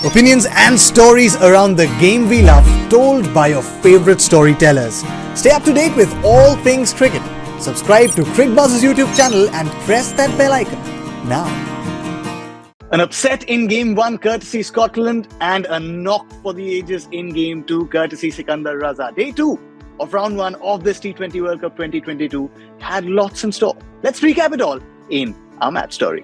Opinions and stories around the game we love, told by your favorite storytellers. Stay up to date with all things cricket. Subscribe to Cricbuzz's YouTube channel and press that bell icon now. An upset in Game 1 courtesy Scotland and a knock for the ages in Game 2 courtesy Sikandar Raza. Day 2 of Round 1 of this T20 World Cup 2022 had lots in store. Let's recap it all in our match story.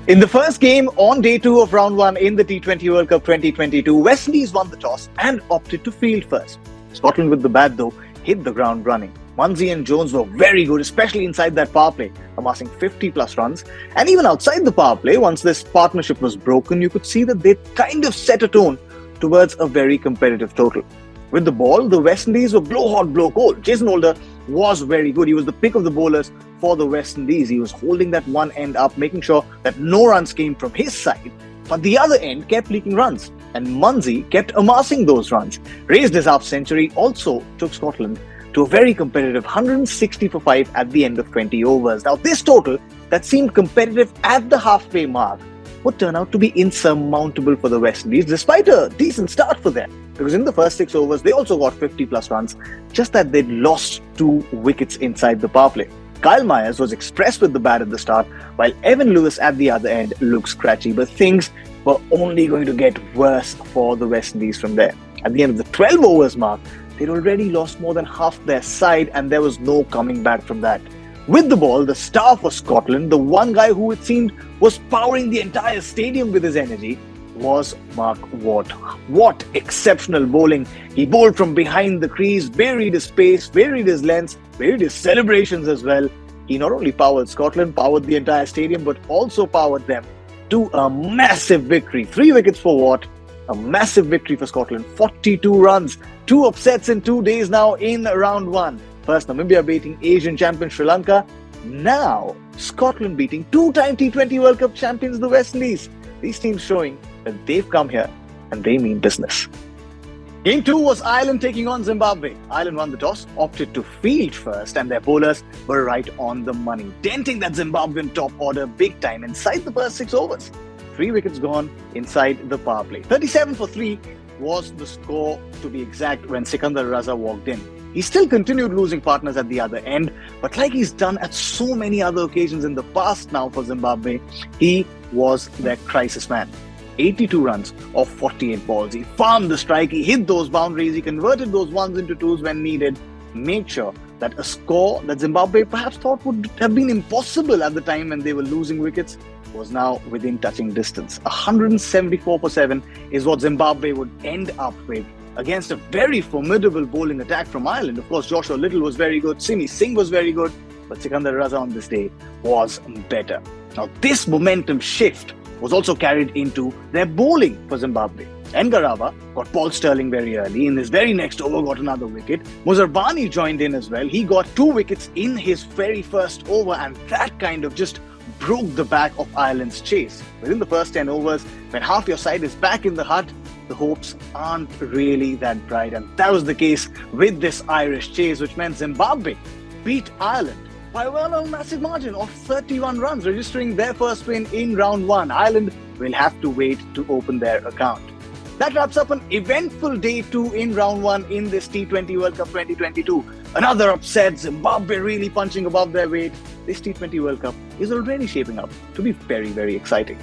In the first game on Day 2 of Round 1 in the T20 World Cup 2022, West Indies won the toss and opted to field first. Scotland with the bat though hit the ground running. Munsey and Jones were very good, especially inside that power play, amassing 50 plus runs. And even outside the power play, once this partnership was broken, you could see that they kind of set a tone towards a very competitive total. With the ball, the West Indies were blow hot, blow cold. Jason Holder was very good. He was the pick of the bowlers for the West Indies. He was holding that one end up, making sure that no runs came from his side, but the other end kept leaking runs. And Munsey kept amassing those runs. Raised his half century, also took Scotland to a very competitive 160 for 5 at the end of 20 overs. Now, this total that seemed competitive at the halfway mark would turn out to be insurmountable for the West Indies, despite a decent start for them. Because in the first 6 overs, they also got 50 plus runs, just that they'd lost 2 wickets inside the power play. Kyle Myers was expressed with the bat at the start, while Evan Lewis at the other end looked scratchy, but things were only going to get worse for the West Indies from there. At the end of the 12 overs mark, they'd already lost more than half their side, and there was no coming back from that. With the ball, the star for Scotland, the one guy who it seemed was powering the entire stadium with his energy, was Mark Watt. What exceptional bowling. He bowled from behind the crease, varied his pace, varied his lengths, varied his celebrations as well. He not only powered Scotland, powered the entire stadium, but also powered them to a massive victory. 3 wickets for Watt, a massive victory for Scotland. 42 runs, 2 upsets in 2 days now in round 1. First Namibia beating Asian champion Sri Lanka. Now Scotland beating 2-time T20 World Cup champions the West Indies. These teams showing that they've come here and they mean business. Game 2 was Ireland taking on Zimbabwe. Ireland won the toss, opted to field first, and their bowlers were right on the money, denting that Zimbabwean top order big time inside the first 6 overs. 3 wickets gone inside the power play. 37 for 3 was the score, to be exact, when Sikandar Raza walked in. He still continued losing partners at the other end, but like he's done at so many other occasions in the past now for Zimbabwe, he was their crisis man. 82 runs off 48 balls. He farmed the strike, he hit those boundaries, he converted those ones into twos when needed, made sure that a score that Zimbabwe perhaps thought would have been impossible at the time when they were losing wickets was now within touching distance. 174 for 7 is what Zimbabwe would end up with against a very formidable bowling attack from Ireland. Of course, Joshua Little was very good, Simi Singh was very good, but Sikandar Raza on this day was better. Now, this momentum shift was also carried into their bowling for Zimbabwe. Ngarawa got Paul Sterling very early. In his very next over, got another wicket. Muzarbani joined in as well. He got 2 wickets in his very first over, and that kind of just broke the back of Ireland's chase. Within the first 10 overs, when half your side is back in the hut, the hopes aren't really that bright. And that was the case with this Irish chase, which meant Zimbabwe beat Ireland by a massive margin of 31 runs, registering their first win in round 1. Ireland will have to wait to open their account. That wraps up an eventful day 2 in round 1 in this T20 World Cup 2022. Another upset, Zimbabwe really punching above their weight. This T20 World Cup is already shaping up to be very, very exciting.